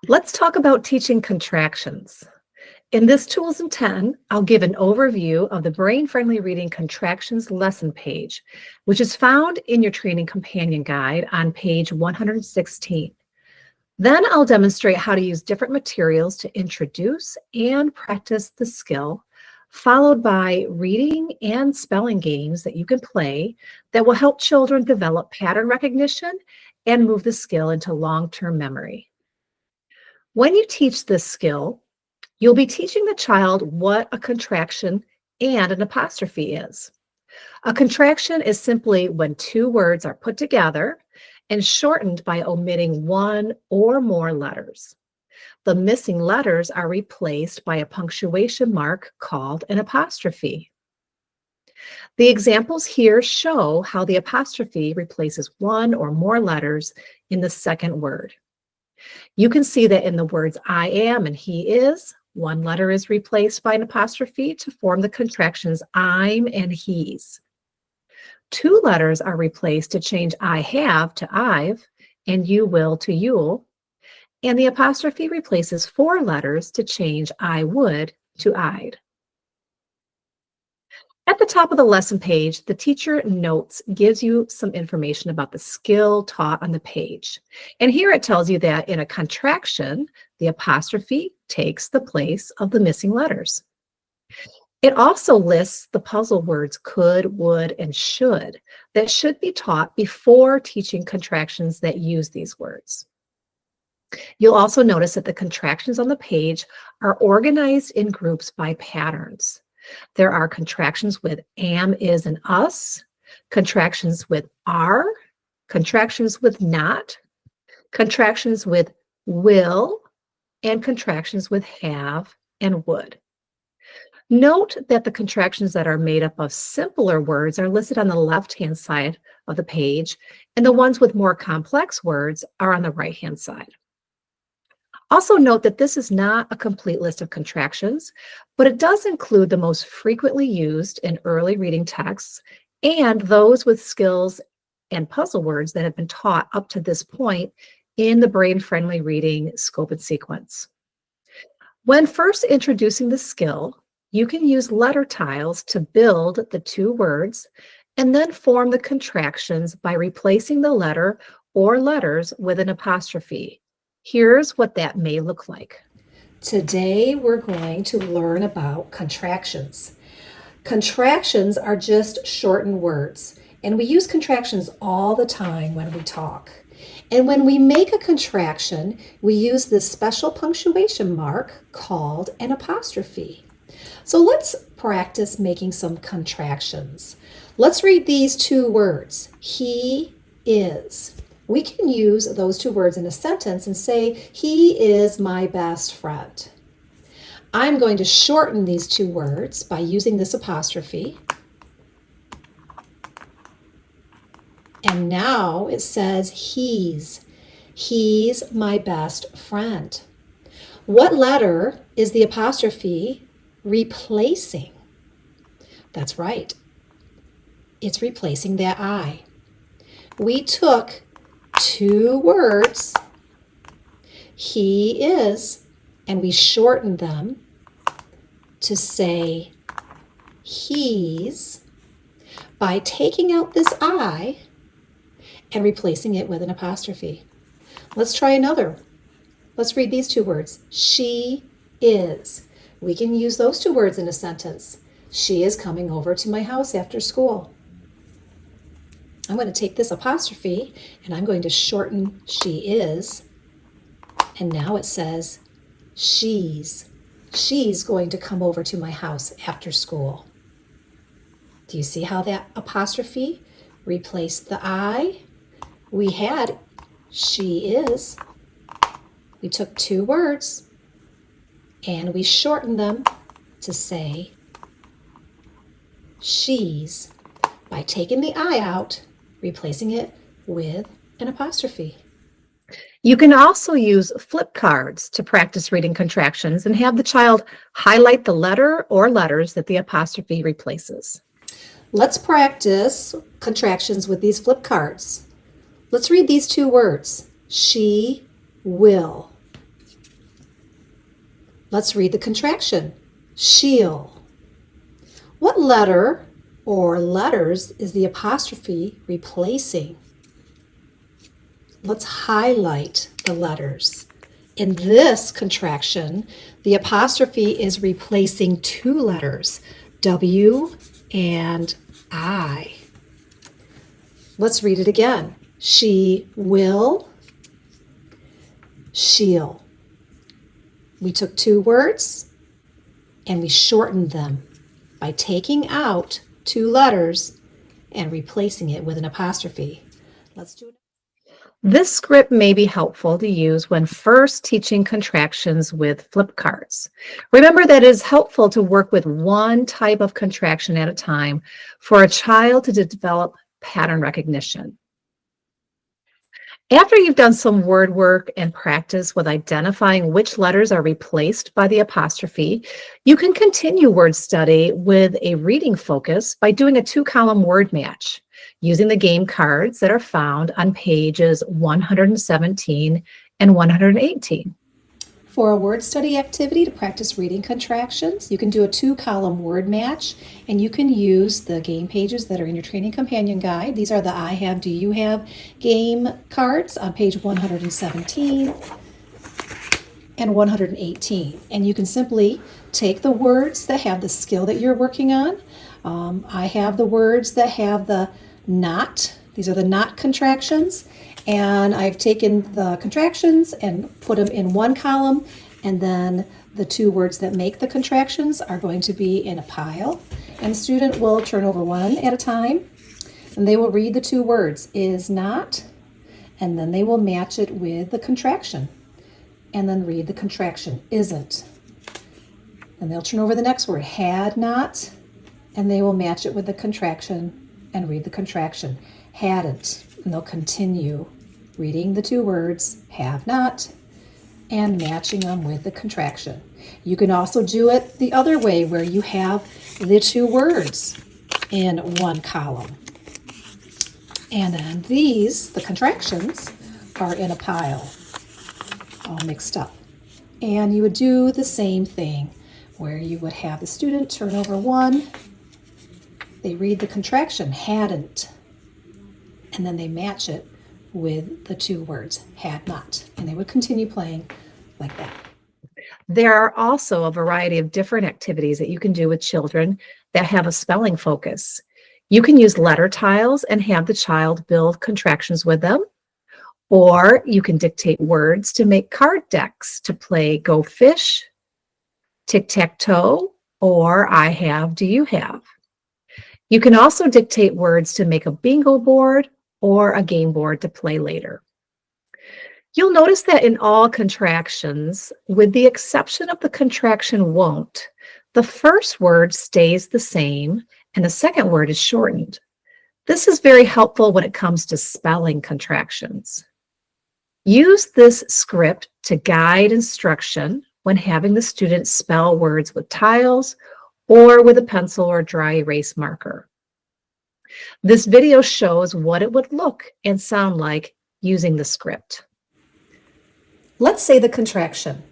Let's talk about teaching contractions. In this Tools in 10, I'll give an overview of the brain-friendly reading contractions lesson page, which is found in your training companion guide on page 116. Then I'll demonstrate how to use different materials to introduce and practice the skill, followed by reading and spelling games that you can play that will help children develop pattern recognition and move the skill into long-term memory. When you teach this skill, you'll be teaching the child what a contraction and an apostrophe is. A contraction is simply when two words are put together and shortened by omitting one or more letters. The missing letters are replaced by a punctuation mark called an apostrophe. The examples here show how the apostrophe replaces one or more letters in the second word. You can see that in the words I am and he is, one letter is replaced by an apostrophe to form the contractions I'm and he's. Two letters are replaced to change I have to I've and you will to you'll. And the apostrophe replaces four letters to change I would to I'd. At the top of the lesson page, the teacher notes gives you some information about the skill taught on the page. And here it tells you that in a contraction, the apostrophe takes the place of the missing letters. It also lists the puzzle words could, would, and should that should be taught before teaching contractions that use these words. You'll also notice that the contractions on the page are organized in groups by patterns. There are contractions with am, is, and us, contractions with are, contractions with not, contractions with will, and contractions with have and would. Note that the contractions that are made up of simpler words are listed on the left-hand side of the page, and the ones with more complex words are on the right-hand side. Also note that this is not a complete list of contractions, but it does include the most frequently used in early reading texts and those with skills and puzzle words that have been taught up to this point in the brain-friendly reading scope and sequence. When first introducing the skill, you can use letter tiles to build the two words and then form the contractions by replacing the letter or letters with an apostrophe. Here's what that may look like. Today we're going to learn about contractions. Contractions are just shortened words, and we use contractions all the time when we talk. And when we make a contraction, we use this special punctuation mark called an apostrophe. So let's practice making some contractions. Let's read these two words. He is. We can use those two words in a sentence and say, he is my best friend. I'm going to shorten these two words by using this apostrophe. And now it says he's. He's my best friend. What letter is the apostrophe replacing? That's right. It's replacing that I. We took two words, he is, and we shortened them to say he's by taking out this I and replacing it with an apostrophe. Let's try another. Let's read these two words. She is. We can use those two words in a sentence. She is coming over to my house after school. I'm going to take this apostrophe and I'm going to shorten she is. And now it says she's. She's going to come over to my house after school. Do you see how that apostrophe replaced the I? We had she is. We took two words and we shortened them to say she's by taking the I out, replacing it with an apostrophe. You can also use flip cards to practice reading contractions and have the child highlight the letter or letters that the apostrophe replaces. Let's practice contractions with these flip cards. Let's read these two words. She will. Let's read the contraction. She'll. What letter or letters is the apostrophe replacing? Let's highlight the letters. In this contraction, the apostrophe is replacing two letters, W and I. Let's read it again. She will, she'll. We took two words and we shortened them by taking out two letters and replacing it with an apostrophe. Let's do it. This script may be helpful to use when first teaching contractions with flip cards. Remember that it is helpful to work with one type of contraction at a time for a child to develop pattern recognition. After you've done some word work and practice with identifying which letters are replaced by the apostrophe, you can continue word study with a reading focus by doing a two-column word match using the game cards that are found on pages 117 and 118. For a word study activity to practice reading contractions, you can do a two-column word match, and you can use the game pages that are in your training companion guide. These are the I have, do you have game cards on page 117 and 118. And you can simply take the words that have the skill that you're working on. I have the words that have the not. These are the not contractions. And I've taken the contractions and put them in one column, and then the two words that make the contractions are going to be in a pile. And the student will turn over one at a time, and they will read the two words, is not, and then they will match it with the contraction, and then read the contraction, isn't. And they'll turn over the next word, had not, and they will match it with the contraction and read the contraction, hadn't. And they'll continue reading the two words, have not, and matching them with the contraction. You can also do it the other way, where you have the two words in one column. And then these, the contractions, are in a pile, all mixed up. And you would do the same thing, where you would have the student turn over one, they read the contraction, hadn't, and then they match it with the two words, had not, and they would continue playing like that. There are also a variety of different activities that you can do with children that have a spelling focus. You can use letter tiles and have the child build contractions with them, or you can dictate words to make card decks to play Go Fish, Tic-Tac-Toe, or I have, do you have. You can also dictate words to make a bingo board or a game board to play later. You'll notice that in all contractions, with the exception of the contraction won't, the first word stays the same and the second word is shortened. This is very helpful when it comes to spelling contractions. Use this script to guide instruction when having the student spell words with tiles or with a pencil or dry erase marker. This video shows what it would look and sound like using the script. Let's say the contraction,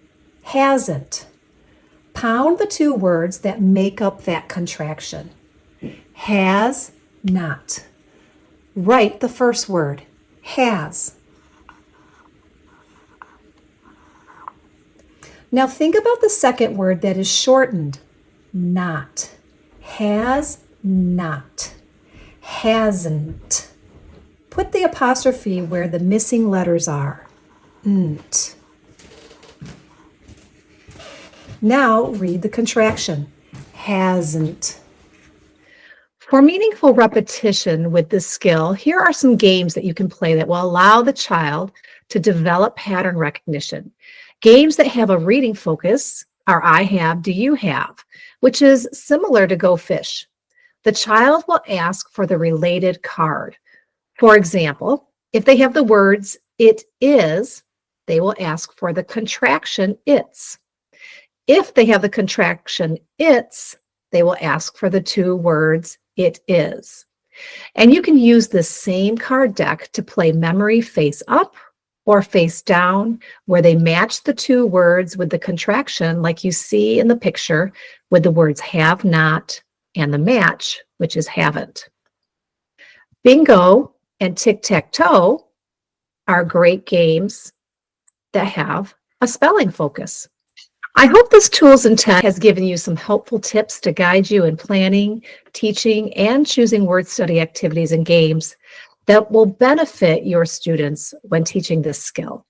hasn't. Pound the two words that make up that contraction. Has not. Write the first word, has. Now think about the second word that is shortened, not. Has not. Hasn't. Put the apostrophe where the missing letters are. N't. Now read the contraction. Hasn't. For meaningful repetition with this skill, here are some games that you can play that will allow the child to develop pattern recognition. Games that have a reading focus are I have, do you have, which is similar to Go Fish. The child will ask for the related card. For example, if they have the words it is, they will ask for the contraction it's. If they have the contraction it's, they will ask for the two words it is. And you can use this same card deck to play memory face up or face down, where they match the two words with the contraction, like you see in the picture with the words have not and the match, which is haven't. Bingo and tic-tac-toe are great games that have a spelling focus. I hope this Tools and Tech has given you some helpful tips to guide you in planning, teaching, and choosing word study activities and games that will benefit your students when teaching this skill.